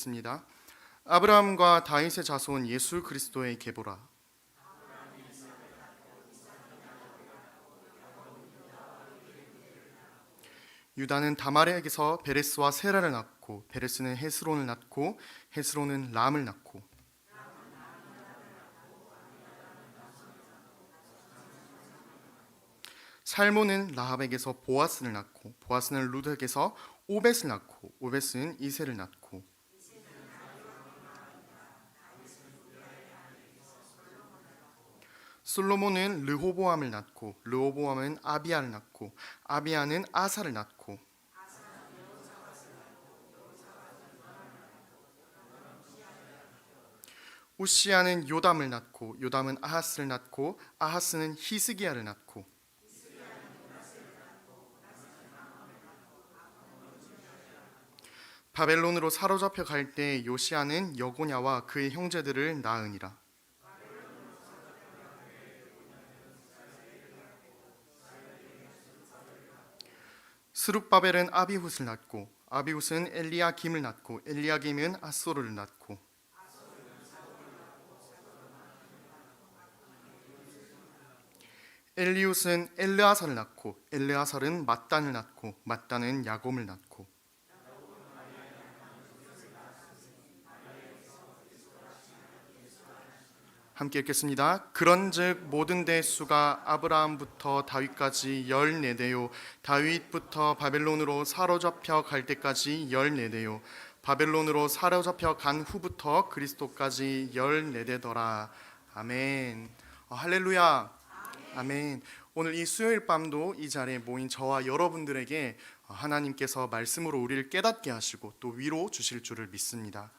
읽겠습니다. 아브라함과 다윗의 자손 예수 그리스도의 계보라. 유다는 다말에게서 베레스와 세라를 낳고 베레스는 헤스론을 낳고 헤스론은 람을 낳고 살몬은 라합에게서 보아스를 낳고 보아스는 루드에게서 오벳을 낳고 오벳은 이새를 낳고 솔로몬은 르호보암을 낳고 르호보암은 아비야를 낳고 아비야는 아사를 낳고 우시야는 요담을 낳고 요담은 아하스를 낳고 아하스는 히스기야를 낳고 바벨론으로 사로잡혀 갈 때 요시야는 여고냐와 그의 형제들을 낳으니라. 스룹바벨은 아비훗을 낳고 아비훗은 엘리야김을 낳고 엘리야김은 아소르를 낳고 엘리훗은 엘르아살을 낳고 엘르아살은 mat단을 낳고 mat단은 야곰을 낳고 함께 읽겠습니다. 그런즉 모든 대수가 아브라함부터 다윗까지 14대요 다윗부터 바벨론으로 사로잡혀 갈 때까지 14대요 바벨론으로 사로잡혀 간 후부터 그리스도까지 14대더라. 아멘. 할렐루야. 아멘. 오늘 이 수요일 밤도 이 자리에 모인 저와 여러분들에게 하나님께서 말씀으로 우리를 깨닫게 하시고 또 위로 주실 줄을 믿습니다.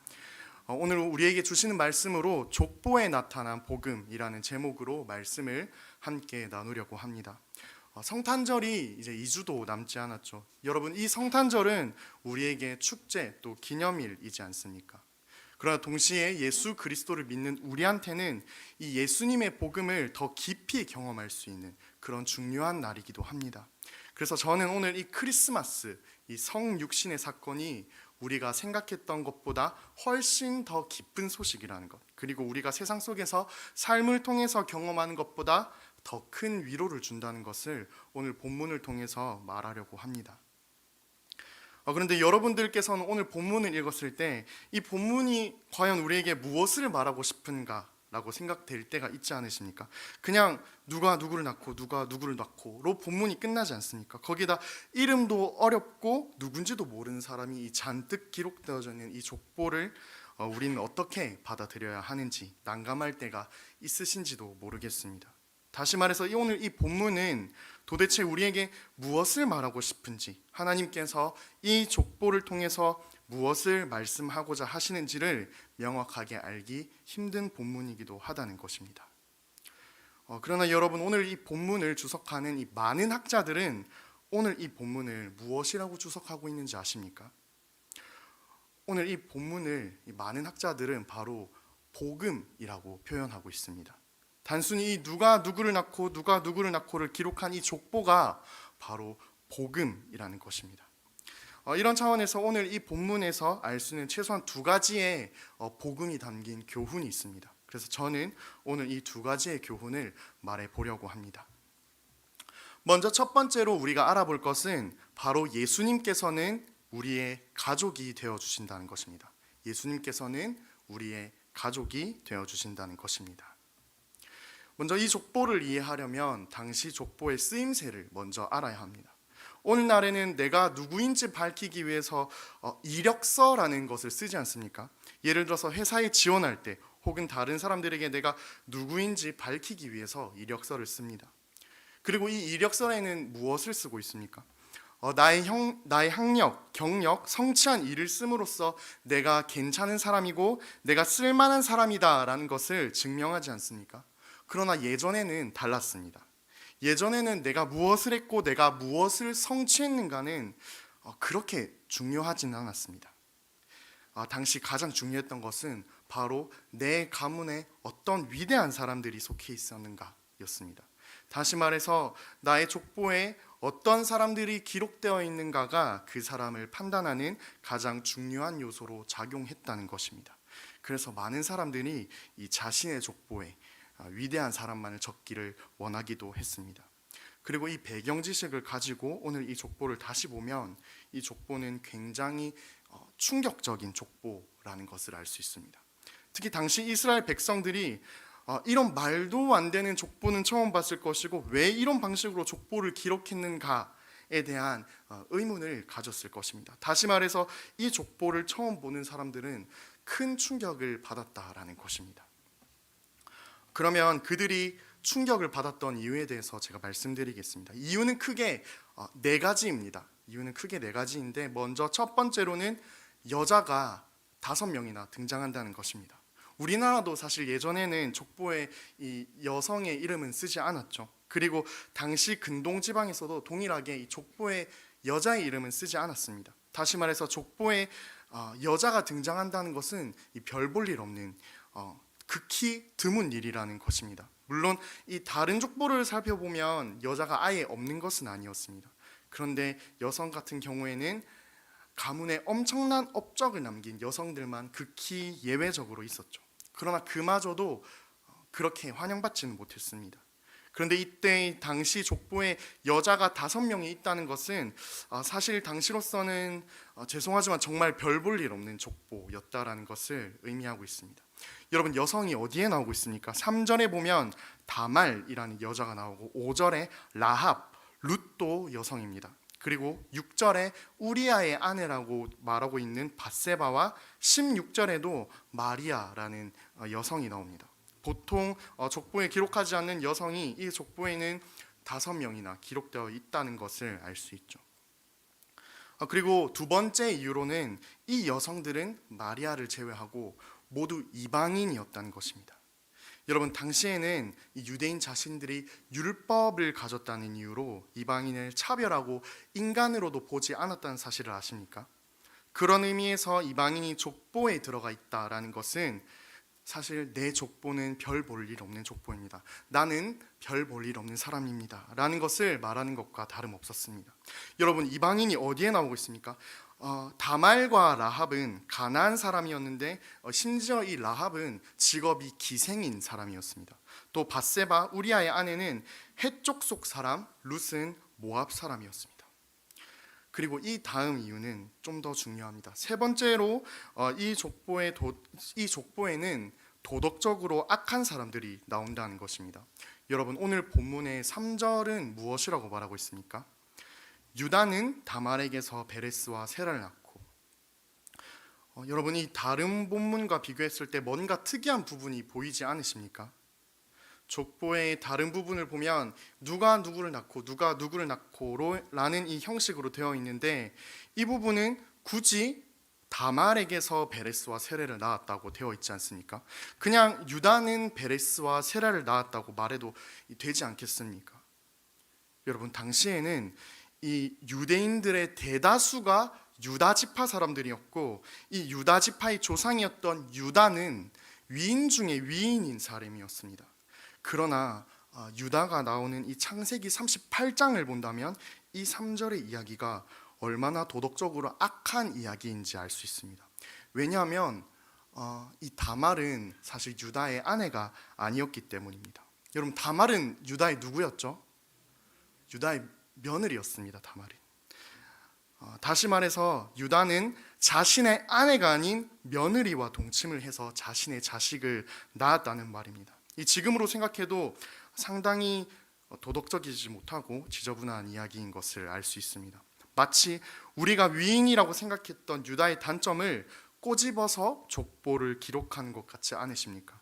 오늘 우리에게 주시는 말씀으로 족보에 나타난 복음이라는 제목으로 말씀을 함께 나누려고 합니다. 성탄절이 이제 2주도 남지 않았죠. 여러분, 이 성탄절은 우리에게 축제 또 기념일이지 않습니까? 그러나 동시에 예수 그리스도를 믿는 우리한테는 이 예수님의 복음을 더 깊이 경험할 수 있는 그런 중요한 날이기도 합니다. 그래서 저는 오늘 이 크리스마스, 이 성육신의 사건이 우리가 생각했던 것보다 훨씬 더 깊은 소식이라는 것, 그리고 우리가 세상 속에서 삶을 통해서 경험하는 것보다 더 큰 위로를 준다는 것을 오늘 본문을 통해서 말하려고 합니다. 그런데 여러분들께서는 오늘 본문을 읽었을 때 이 본문이 과연 우리에게 무엇을 말하고 싶은가 라고 생각될 때가 있지 않으십니까? 그냥 누가 누구를 낳고 누가 누구를 낳고로 본문이 끝나지 않습니까? 거기다 이름도 어렵고 누군지도 모르는 사람이 잔뜩 기록되어져 있는 이 족보를 우리는 어떻게 받아들여야 하는지 난감할 때가 있으신지도 모르겠습니다. 다시 말해서 오늘 이 본문은 도대체 우리에게 무엇을 말하고 싶은지, 하나님께서 이 족보를 통해서 무엇을 말씀하고자 하시는지를 명확하게 알기 힘든 본문이기도 하다는 것입니다. 그러나 여러분, 오늘 이 본문을 주석하는 이 많은 학자들은 오늘 이 본문을 무엇이라고 주석하고 있는지 아십니까? 오늘 이 본문을 이 많은 학자들은 바로 복음이라고 표현하고 있습니다. 단순히 이 누가 누구를 낳고 누가 누구를 낳고를 기록한 이 족보가 바로 복음이라는 것입니다. 이런 차원에서 오늘 이 본문에서 알 수 있는 최소한 두 가지의 복음이 담긴 교훈이 있습니다. 그래서 저는 오늘 이 두 가지의 교훈을 말해 보려고 합니다. 먼저 첫 번째로 우리가 알아볼 것은 바로 예수님께서는 우리의 가족이 되어 주신다는 것입니다. 예수님께서는 우리의 가족이 되어 주신다는 것입니다. 먼저 이 족보를 이해하려면 당시 족보의 쓰임새를 먼저 알아야 합니다. 오늘날에는 내가 누구인지 밝히기 위해서 이력서라는 것을 쓰지 않습니까? 예를 들어서 회사에 지원할 때 혹은 다른 사람들에게 내가 누구인지 밝히기 위해서 이력서를 씁니다. 그리고 이 이력서에는 무엇을 쓰고 있습니까? 나의 학력, 경력, 성취한 일을 씀으로써 내가 괜찮은 사람이고 내가 쓸만한 사람이다라는 것을 증명하지 않습니까? 그러나 예전에는 달랐습니다. 예전에는 내가 무엇을 했고 내가 무엇을 성취했는가는 그렇게 중요하지는 않았습니다. 당시 가장 중요했던 것은 바로 내 가문에 어떤 위대한 사람들이 속해 있었는가였습니다. 다시 말해서 나의 족보에 어떤 사람들이 기록되어 있는가가 그 사람을 판단하는 가장 중요한 요소로 작용했다는 것입니다. 그래서 많은 사람들이 이 자신의 족보에 위대한 사람만을 적기를 원하기도 했습니다. 그리고 이 배경 지식을 가지고 오늘 이 족보를 다시 보면 이 족보는 굉장히 충격적인 족보라는 것을 알 수 있습니다. 특히 당시 이스라엘 백성들이 이런 말도 안 되는 족보는 처음 봤을 것이고 왜 이런 방식으로 족보를 기록했는가에 대한 의문을 가졌을 것입니다. 다시 말해서 이 족보를 처음 보는 사람들은 큰 충격을 받았다라는 것입니다. 그러면 그들이 충격을 받았던 이유에 대해서 제가 말씀드리겠습니다. 이유는 크게 네 가지입니다. 이유는 크게 네 가지인데 먼저 첫 번째로는 여자가 5명이나 등장한다는 것입니다. 우리나라도 사실 예전에는 족보에 이 여성의 이름은 쓰지 않았죠. 그리고 당시 근동 지방에서도 동일하게 이 족보에 여자의 이름은 쓰지 않았습니다. 다시 말해서 족보에 여자가 등장한다는 것은 별 볼 일 없는 극히 드문 일이라는 것입니다. 물론 이 다른 족보를 살펴보면 여자가 아예 없는 것은 아니었습니다. 그런데 여성 같은 경우에는 가문에 엄청난 업적을 남긴 여성들만 극히 예외적으로 있었죠. 그러나 그마저도 그렇게 환영받지는 못했습니다. 그런데 이때 당시 족보에 여자가 5명이 있다는 것은 사실 당시로서는 죄송하지만 정말 별 볼 일 없는 족보였다라는 것을 의미하고 있습니다. 여러분, 여성이 어디에 나오고 있습니까? 3절에 보면 다말이라는 여자가 나오고 5절에 라합, 룻도 여성입니다. 그리고 6절에 우리아의 아내라고 말하고 있는 밧세바와 16절에도 마리아라는 여성이 나옵니다. 보통 족보에 기록하지 않는 여성이 이 족보에는 5명이나 기록되어 있다는 것을 알 수 있죠. 그리고 두 번째 이유로는 이 여성들은 마리아를 제외하고 모두 이방인이었다는 것입니다. 여러분, 당시에는 이 유대인 자신들이 율법을 가졌다는 이유로 이방인을 차별하고 인간으로도 보지 않았다는 사실을 아십니까? 그런 의미에서 이방인이 족보에 들어가 있다라는 것은 사실 내 족보는 별 볼 일 없는 족보입니다. 나는 별 볼 일 없는 사람입니다. 라는 것을 말하는 것과 다름없었습니다. 여러분, 이방인이 어디에 나오고 있습니까? 다말과 라합은 가나안 사람이었는데 심지어 이 라합은 직업이 기생인 사람이었습니다. 또 밧세바 우리아의 아내는 해쪽 속 사람, 룻은 모압 사람이었습니다. 그리고 이 다음 이유는 좀 더 중요합니다. 세 번째로 이 족보에는 도덕적으로 악한 사람들이 나온다는 것입니다. 여러분, 오늘 본문의 3절은 무엇이라고 말하고 있습니까? 유다는 다말에게서 베레스와 세라를 낳고, 여러분이 다른 본문과 비교했을 때 뭔가 특이한 부분이 보이지 않으십니까? 족보의 다른 부분을 보면 누가 누구를 낳고 누가 누구를 낳고라는 이 형식으로 되어 있는데 이 부분은 굳이 다말에게서 베레스와 세라를 낳았다고 되어 있지 않습니까? 그냥 유다는 베레스와 세라를 낳았다고 말해도 되지 않겠습니까? 여러분, 당시에는 이 유대인들의 대다수가 유다 지파 사람들이었고 이 유다 지파의 조상이었던 유다는 위인 중에 위인인 사람이었습니다. 그러나 유다가 나오는 이 창세기 38장을 본다면 이 3절의 이야기가 얼마나 도덕적으로 악한 이야기인지 알 수 있습니다. 왜냐하면 이 다말은 사실 유다의 아내가 아니었기 때문입니다. 여러분, 다말은 유다의 누구였죠? 유다의 며느리였습니다. 다말은. 다시 말해서 유다는 자신의 아내가 아닌 며느리와 동침을 해서 자신의 자식을 낳았다는 말입니다. 이 지금으로 생각해도 상당히 도덕적이지 못하고 지저분한 이야기인 것을 알 수 있습니다. 마치 우리가 위인이라고 생각했던 유다의 단점을 꼬집어서 족보를 기록한 것 같지 않으십니까?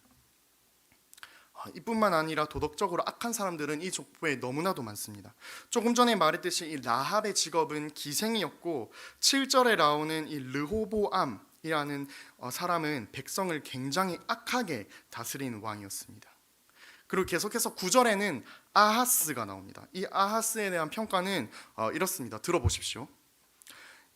이뿐만 아니라 도덕적으로 악한 사람들은 이 족보에 너무나도 많습니다. 조금 전에 말했듯이 이 라합의 직업은 기생이었고 7절에 나오는 이 르호보암이라는 사람은 백성을 굉장히 악하게 다스리는 왕이었습니다. 그리고 계속해서 9절에는 아하스가 나옵니다. 이 아하스에 대한 평가는 이렇습니다. 들어보십시오.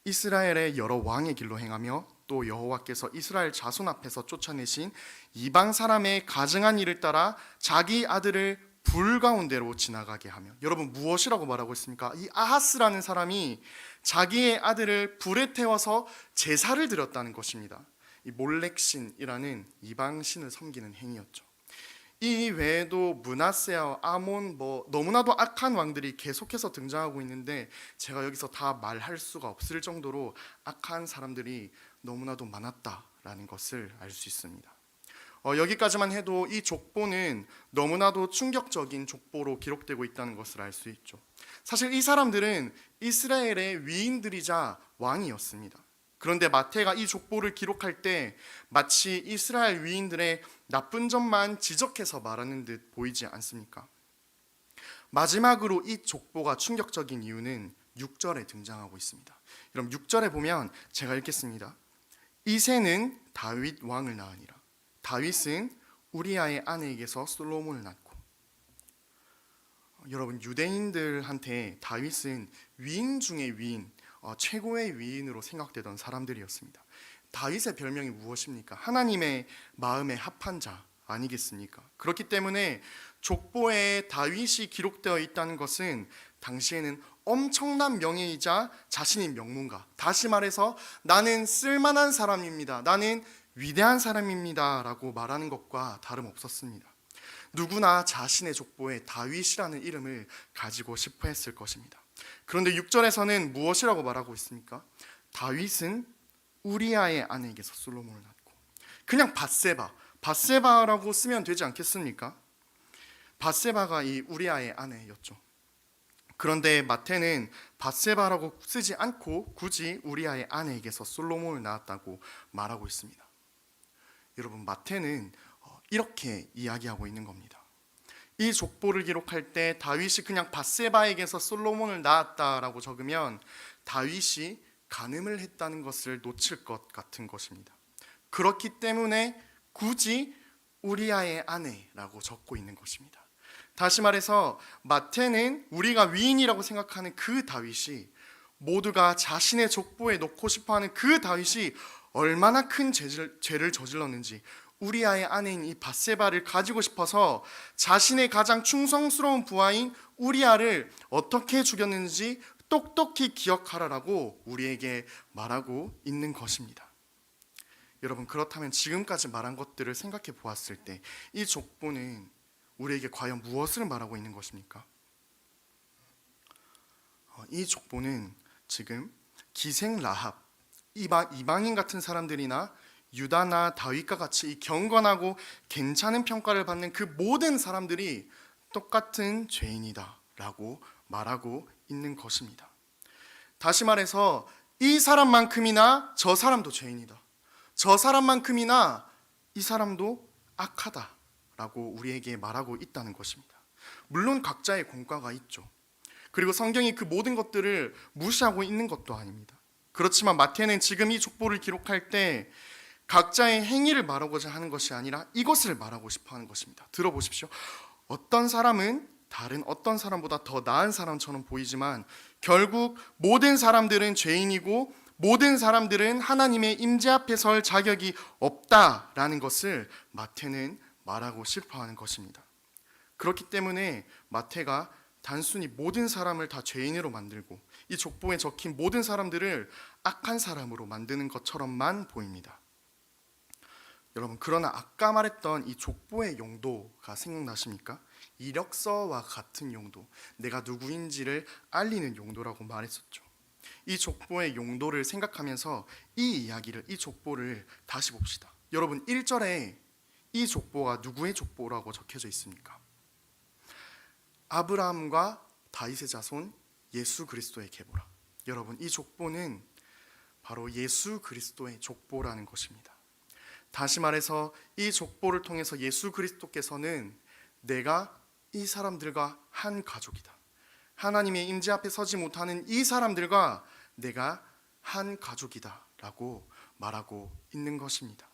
이스라엘의 여러 왕의 길로 행하며 또 여호와께서 이스라엘 자손 앞에서 쫓아내신 이방 사람의 가증한 일을 따라 자기 아들을 불 가운데로 지나가게 하며, 여러분 무엇이라고 말하고 있습니까? 이 아하스라는 사람이 자기의 아들을 불에 태워서 제사를 드렸다는 것입니다. 이 몰렉신이라는 이방신을 섬기는 행위였죠. 이 외에도 므낫세와 아몬, 너무나도 악한 왕들이 계속해서 등장하고 있는데 제가 여기서 다 말할 수가 없을 정도로 악한 사람들이 너무나도 많았다라는 것을 알 수 있습니다. 여기까지만 해도 이 족보는 너무나도 충격적인 족보로 기록되고 있다는 것을 알 수 있죠. 사실 이 사람들은 이스라엘의 위인들이자 왕이었습니다. 그런데 마태가 이 족보를 기록할 때 마치 이스라엘 위인들의 나쁜 점만 지적해서 말하는 듯 보이지 않습니까? 마지막으로 이 족보가 충격적인 이유는 6절에 등장하고 있습니다. 그럼 6절에 보면 제가 읽겠습니다. 이새는 다윗 왕을 낳으니라. 다윗은 우리아의 아내에게서 솔로몬을 낳고. 여러분, 유대인들한테 다윗은 위인 중의 위인, 최고의 위인으로 생각되던 사람들이었습니다. 다윗의 별명이 무엇입니까? 하나님의 마음에 합한 자 아니겠습니까? 그렇기 때문에 족보에 다윗이 기록되어 있다는 것은 당시에는 엄청난 명예이자 자신의 명문가, 다시 말해서 나는 쓸만한 사람입니다, 나는 위대한 사람입니다 라고 말하는 것과 다름없었습니다. 누구나 자신의 족보에 다윗이라는 이름을 가지고 싶어 했을 것입니다. 그런데 6절에서는 무엇이라고 말하고 있습니까? 다윗은 우리아의 아내에게서 솔로몬을 낳고. 그냥 밧세바라고 쓰면 되지 않겠습니까? 밧세바가 이 우리아의 아내였죠. 그런데 마태는 밧세바라고 쓰지 않고 굳이 우리아의 아내에게서 솔로몬을 낳았다고 말하고 있습니다. 여러분, 마태는 이렇게 이야기하고 있는 겁니다. 이 족보를 기록할 때 다윗이 그냥 밧세바에게서 솔로몬을 낳았다라고 적으면 다윗이 간음을 했다는 것을 놓칠 것 같은 것입니다. 그렇기 때문에 굳이 우리아의 아내라고 적고 있는 것입니다. 다시 말해서 마태는 우리가 위인이라고 생각하는 그 다윗이, 모두가 자신의 족보에 놓고 싶어하는 그 다윗이 얼마나 큰 죄를 저질렀는지, 우리아의 아내인 이 밧세바를 가지고 싶어서 자신의 가장 충성스러운 부하인 우리아를 어떻게 죽였는지 똑똑히 기억하라라고 우리에게 말하고 있는 것입니다. 여러분, 그렇다면 지금까지 말한 것들을 생각해 보았을 때 이 족보는 우리에게 과연 무엇을 말하고 있는 것입니까? 이 족보는 지금 기생 라합, 이방인 같은 사람들이나 유다나 다윗과 같이 이 경건하고 괜찮은 평가를 받는 그 모든 사람들이 똑같은 죄인이다 라고 말하고 있는 것입니다. 다시 말해서 이 사람만큼이나 저 사람도 죄인이다, 저 사람만큼이나 이 사람도 악하다 라고 우리에게 말하고 있다는 것입니다. 물론 각자의 공과가 있죠. 그리고 성경이 그 모든 것들을 무시하고 있는 것도 아닙니다. 그렇지만 마태는 지금 이 족보를 기록할 때 각자의 행위를 말하고자 하는 것이 아니라 이것을 말하고 싶어 하는 것입니다. 들어보십시오. 어떤 사람은 다른 어떤 사람보다 더 나은 사람처럼 보이지만 결국 모든 사람들은 죄인이고 모든 사람들은 하나님의 임재 앞에 설 자격이 없다라는 것을 마태는 말하고 싶어 하는 것입니다. 그렇기 때문에 마태가 단순히 모든 사람을 다 죄인으로 만들고 이 족보에 적힌 모든 사람들을 악한 사람으로 만드는 것처럼만 보입니다. 여러분, 그러나 아까 말했던 이 족보의 용도가 생각나십니까? 이력서와 같은 용도, 내가 누구인지를 알리는 용도라고 말했었죠. 이 족보의 용도를 생각하면서 이 족보를 다시 봅시다. 여러분, 1절에 이 족보가 누구의 족보라고 적혀져 있습니까? 아브라함과 다윗의 자손 예수 그리스도의 계보라. 여러분, 이 족보는 바로 예수 그리스도의 족보라는 것입니다. 다시 말해서 이 족보를 통해서 예수 그리스도께서는 내가 이 사람들과 한 가족이다, 하나님의 임재 앞에 서지 못하는 이 사람들과 내가 한 가족이다 라고 말하고 있는 것입니다.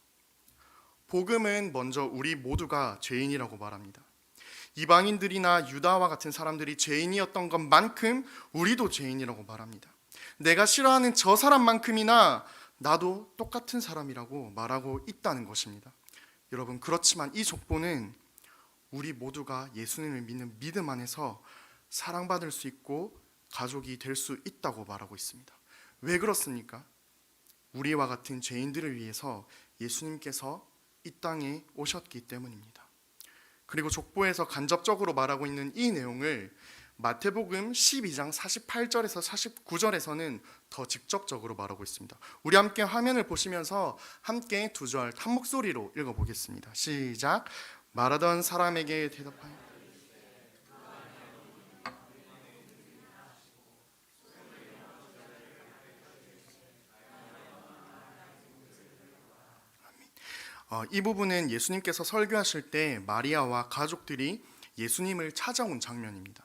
복음은 먼저 우리 모두가 죄인이라고 말합니다. 이방인들이나 유다와 같은 사람들이 죄인이었던 것만큼 우리도 죄인이라고 말합니다. 내가 싫어하는 저 사람만큼이나 나도 똑같은 사람이라고 말하고 있다는 것입니다. 여러분, 그렇지만 이 족보는 우리 모두가 예수님을 믿는 믿음 안에서 사랑받을 수 있고 가족이 될 수 있다고 말하고 있습니다. 왜 그렇습니까? 우리와 같은 죄인들을 위해서 예수님께서 이 땅에 오셨기 때문입니다. 그리고 족보에서 간접적으로 말하고 있는 이 내용을 마태복음 12장 48절에서 49절에서는 더 직접적으로 말하고 있습니다. 우리 함께 화면을 보시면서 함께 두 절 한 목소리로 읽어보겠습니다. 시작. 말하던 사람에게 대답하여 이 부분은 예수님께서 설교하실 때 마리아와 가족들이 예수님을 찾아온 장면입니다.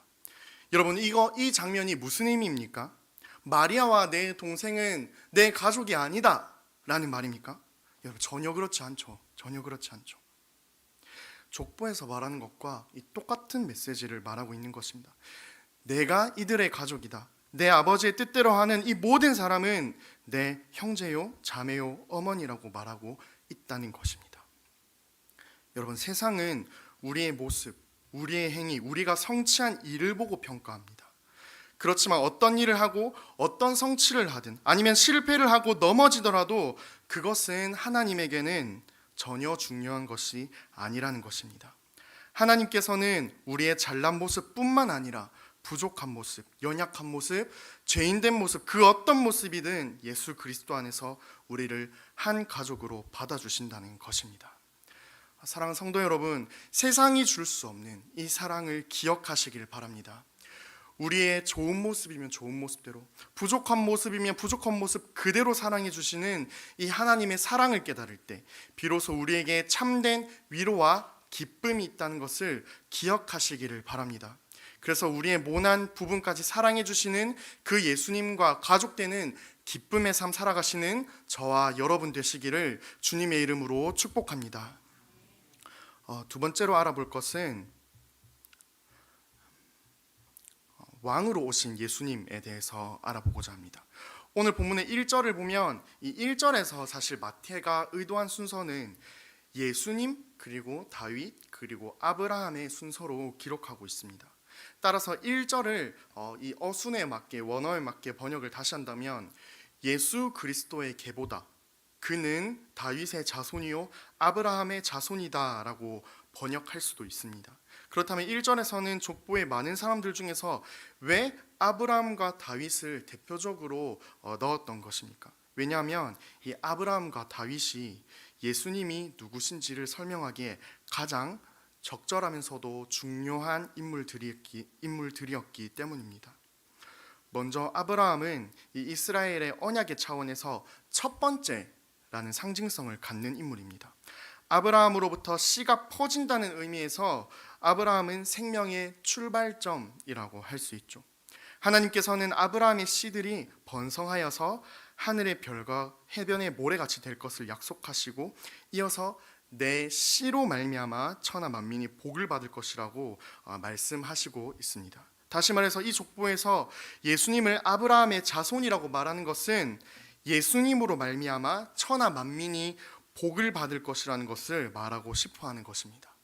여러분, 이 장면이 무슨 의미입니까? 마리아와 내 동생은 내 가족이 아니다 라는 말입니까? 여러분, 전혀 그렇지 않죠. 전혀 그렇지 않죠. 족보에서 말하는 것과 이 똑같은 메시지를 말하고 있는 것입니다. 내가 이들의 가족이다. 내 아버지의 뜻대로 하는 이 모든 사람은 내 형제요, 자매요, 어머니라고 말하고 있다는 것입니다. 여러분, 세상은 우리의 모습, 우리의 행위, 우리가 성취한 일을 보고 평가합니다. 그렇지만 어떤 일을 하고 어떤 성취를 하든 아니면 실패를 하고 넘어지더라도 그것은 하나님에게는 전혀 중요한 것이 아니라는 것입니다. 하나님께서는 우리의 잘난 모습뿐만 아니라 부족한 모습, 연약한 모습, 죄인된 모습, 그 어떤 모습이든 예수 그리스도 안에서 우리를 한 가족으로 받아주신다는 것입니다. 사랑하는 성도 여러분, 세상이 줄 수 없는 이 사랑을 기억하시길 바랍니다. 우리의 좋은 모습이면 좋은 모습대로, 부족한 모습이면 부족한 모습 그대로 사랑해 주시는 이 하나님의 사랑을 깨달을 때 비로소 우리에게 참된 위로와 기쁨이 있다는 것을 기억하시기를 바랍니다. 그래서 우리의 모난 부분까지 사랑해 주시는 그 예수님과 가족되는 기쁨의 삶 살아가시는 저와 여러분 되시기를 주님의 이름으로 축복합니다. 두 번째로 알아볼 것은 왕으로 오신 예수님에 대해서 알아보고자 합니다. 오늘 본문의 1절을 보면 이 1절에서 사실 마태가 의도한 순서는 예수님 그리고 다윗 그리고 아브라함의 순서로 기록하고 있습니다. 따라서 1절을 이 어순에 맞게 원어에 맞게 번역을 다시 한다면 예수 그리스도의 계보다 그는 다윗의 자손이요 아브라함의 자손이다 라고 번역할 수도 있습니다. 그렇다면 1절에서는 족보의 많은 사람들 중에서 왜 아브라함과 다윗을 대표적으로 넣었던 것입니까? 왜냐하면 이 아브라함과 다윗이 예수님이 누구신지를 설명하기에 가장 적절하면서도 중요한 인물들이었기 때문입니다. 먼저 아브라함은 이 이스라엘의 언약의 차원에서 첫 번째라는 상징성을 갖는 인물입니다. 아브라함으로부터 씨가 퍼진다는 의미에서 아브라함은 생명의 출발점이라고 할 수 있죠. 하나님께서는 아브라함의 씨들이 번성하여서 하늘의 별과 해변의 모래같이 될 것을 약속하시고 이어서 내 씨로 말미암아 천하 만민이 복을 받을 것이라고 말씀하시고 있습니다. 다시 말해서 이 족보에서 예수님을 아브라함의 자손이라고 말하는 것은 예수님으로 말미암아 천하 만민이 복을 받을 것이라는 것을 말하고 싶어하는 것입니다.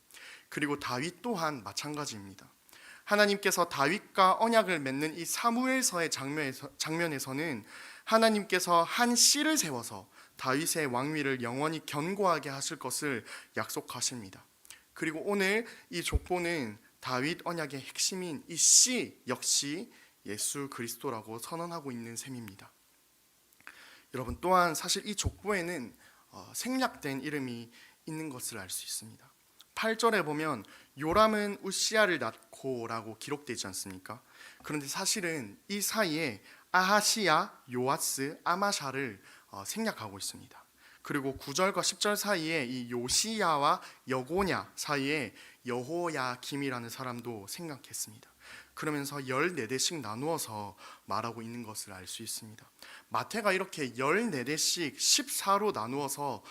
그리고 다윗 또한 마찬가지입니다. 하나님께서 다윗과 언약을 맺는 이 사무엘서의 장면에서는 하나님께서 한 씨를 세워서 다윗의 왕위를 영원히 견고하게 하실 것을 약속하십니다. 그리고 오늘 이 족보는 다윗 언약의 핵심인 이 씨 역시 예수 그리스도라고 선언하고 있는 셈입니다. 여러분, 또한 사실 이 족보에는 생략된 이름이 있는 것을 알 수 있습니다. 8절에 보면 요람은 우시아를 낳고 라고 기록되지 않습니까? 그런데 사실은 이 사이에 아하시야, 요아스, 아마샤를 생략하고 있습니다. 그리고 9절과 10절 사이에 이 요시야와 여고냐 사이에 여호야김이라는 사람도 생각했습니다. 그러면서 14대씩 나누어서 말하고 있는 것을 알 수 있습니다. 마태가 이렇게 14대씩 14로 나누어서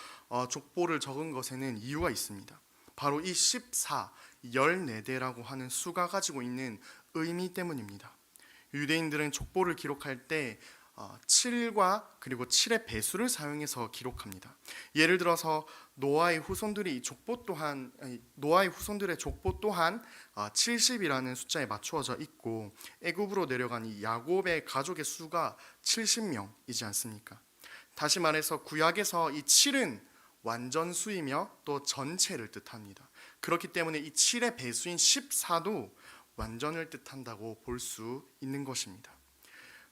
족보를 적은 것에는 이유가 있습니다. 바로 이 14, 14대라고 하는 수가 가지고 있는 의미 때문입니다. 유대인들은 족보를 기록할 때 7과 그리고 7의 배수를 사용해서 기록합니다. 예를 들어서 노아의 후손들의 족보 또한 70이라는 숫자에 맞추어져 있고, 애굽으로 내려간 이 야곱의 가족의 수가 70명이지 않습니까? 다시 말해서 구약에서 이 7은 완전수이며 또 전체를 뜻합니다. 그렇기 때문에 이 7의 배수인 14도 완전을 뜻한다고 볼 수 있는 것입니다.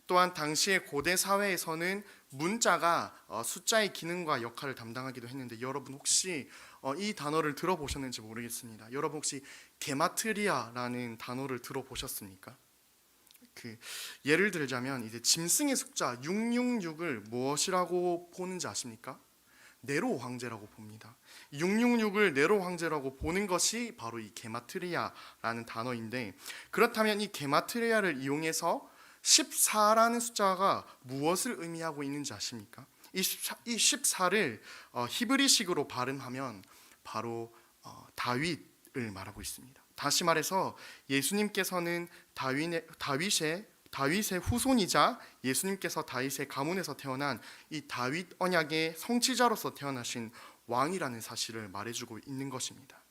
또한 당시의 고대 사회에서는 문자가 숫자의 기능과 역할을 담당하기도 했는데, 여러분 혹시 이 단어를 들어보셨는지 모르겠습니다. 여러분 혹시 게마트리아라는 단어를 들어보셨습니까? 예를 들자면 이제 짐승의 숫자 666을 무엇이라고 보는지 아십니까? 네로 황제라고 봅니다. 666을 네로 황제라고 보는 것이 바로 이 게마트리아라는 단어인데, 그렇다면 이 게마트리아를 이용해서 14라는 숫자가 무엇을 의미하고 있는지 아십니까? 이 14를 히브리식으로 발음하면 바로 다윗을 말하고 있습니다. 다시 말해서 예수님께서는 다윗의 후손이자 예수님께서 다윗의 가문에서 태어난 이 다윗 언약의 성취자로서 태어나신 왕이라는 사실을 말해주고 있는 것입니다.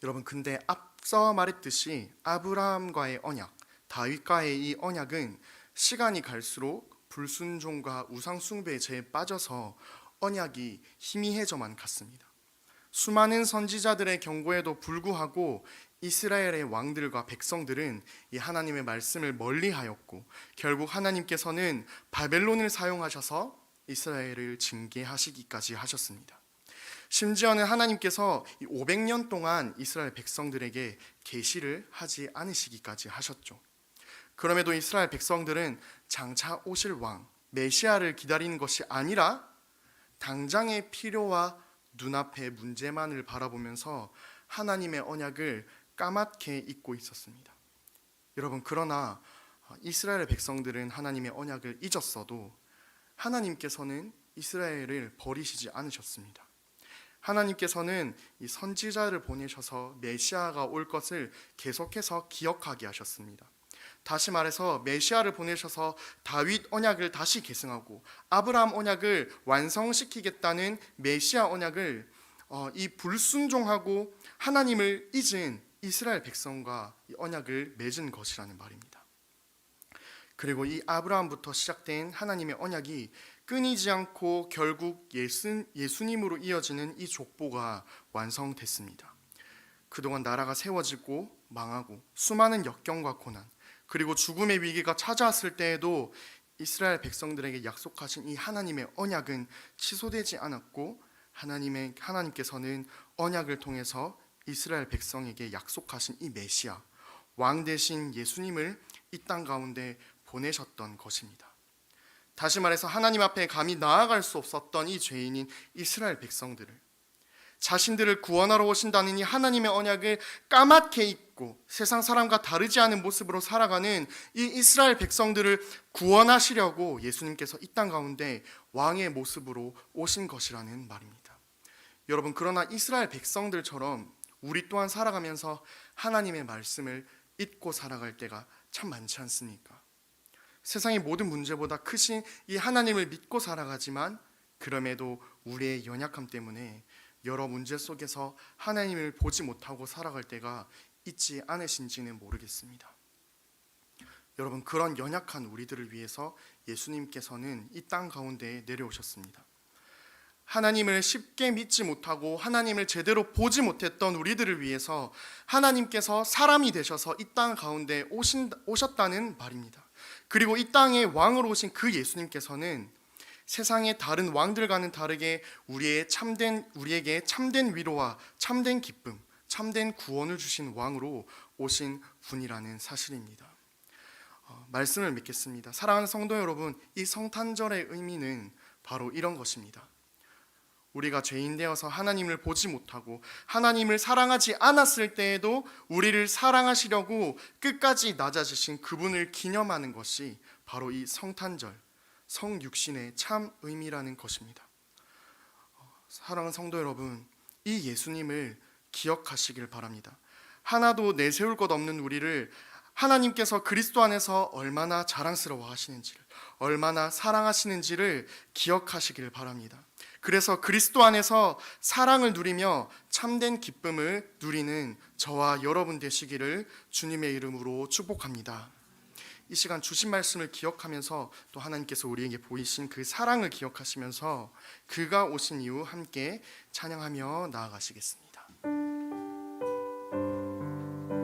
여러분, 근데 앞서 말했듯이 아브라함과의 언약, 다윗과의 이 언약은 시간이 갈수록 불순종과 우상숭배의 죄에 빠져서 언약이 희미해져만 갔습니다. 수많은 선지자들의 경고에도 불구하고 이스라엘의 왕들과 백성들은 이 하나님의 말씀을 멀리하였고, 결국 하나님께서는 바벨론을 사용하셔서 이스라엘을 징계하시기까지 하셨습니다. 심지어는 하나님께서 500년 동안 이스라엘 백성들에게 계시를 하지 않으시기까지 하셨죠. 그럼에도 이스라엘 백성들은 장차 오실 왕 메시아를 기다리는 것이 아니라 당장의 필요와 눈앞의 문제만을 바라보면서 하나님의 언약을 까맣게 잊고 있었습니다. 여러분, 그러나 이스라엘 백성들은 하나님의 언약을 잊었어도 하나님께서는 이스라엘을 버리시지 않으셨습니다. 하나님께서는 이 선지자를 보내셔서 메시아가 올 것을 계속해서 기억하게 하셨습니다. 다시 말해서 메시아를 보내셔서 다윗 언약을 다시 계승하고 아브라함 언약을 완성시키겠다는 메시아 언약을 이 불순종하고 하나님을 잊은 이스라엘 백성과 이 언약을 맺은 것이라는 말입니다. 그리고 이 아브라함부터 시작된 하나님의 언약이 끊이지 않고 결국 예수님으로 이어지는 이 족보가 완성됐습니다. 그동안 나라가 세워지고 망하고 수많은 역경과 고난, 그리고 죽음의 위기가 찾아왔을 때에도 이스라엘 백성들에게 약속하신 이 하나님의 언약은 취소되지 않았고, 하나님께서는 언약을 통해서 이스라엘 백성에게 약속하신 이 메시아, 왕 대신 예수님을 이 땅 가운데 보내셨던 것입니다. 다시 말해서 하나님 앞에 감히 나아갈 수 없었던 이 죄인인 이스라엘 백성들을, 자신들을 구원하러 오신다는 이 하나님의 언약을 까맣게 잊고 세상 사람과 다르지 않은 모습으로 살아가는 이 이스라엘 백성들을 구원하시려고 예수님께서 이 땅 가운데 왕의 모습으로 오신 것이라는 말입니다. 여러분, 그러나 이스라엘 백성들처럼 우리 또한 살아가면서 하나님의 말씀을 잊고 살아갈 때가 참 많지 않습니까? 세상의 모든 문제보다 크신 이 하나님을 믿고 살아가지만 그럼에도 우리의 연약함 때문에 여러 문제 속에서 하나님을 보지 못하고 살아갈 때가 있지 않으신지는 모르겠습니다. 여러분, 그런 연약한 우리들을 위해서 예수님께서는 이 땅 가운데에 내려오셨습니다. 하나님을 쉽게 믿지 못하고 하나님을 제대로 보지 못했던 우리들을 위해서 하나님께서 사람이 되셔서 이 땅 가운데 오셨다는 말입니다. 그리고 이 땅에 왕으로 오신 그 예수님께서는 세상의 다른 왕들과는 다르게 우리에게 참된 위로와 참된 기쁨, 참된 구원을 주신 왕으로 오신 분이라는 사실입니다. 말씀을 믿겠습니다. 사랑하는 성도 여러분, 이 성탄절의 의미는 바로 이런 것입니다. 우리가 죄인 되어서 하나님을 보지 못하고 하나님을 사랑하지 않았을 때에도 우리를 사랑하시려고 끝까지 낮아지신 그분을 기념하는 것이 바로 이 성탄절, 성육신의 참 의미라는 것입니다. 사랑하는 성도 여러분, 이 예수님을 기억하시길 바랍니다. 하나도 내세울 것 없는 우리를 하나님께서 그리스도 안에서 얼마나 자랑스러워 하시는지를, 얼마나 사랑하시는지를 기억하시길 바랍니다. 그래서 그리스도 안에서 사랑을 누리며 참된 기쁨을 누리는 저와 여러분 되시기를 주님의 이름으로 축복합니다. 이 시간 주신 말씀을 기억하면서 또 하나님께서 우리에게 보이신 그 사랑을 기억하시면서 그가 오신 이후 함께 찬양하며 나아가시겠습니다.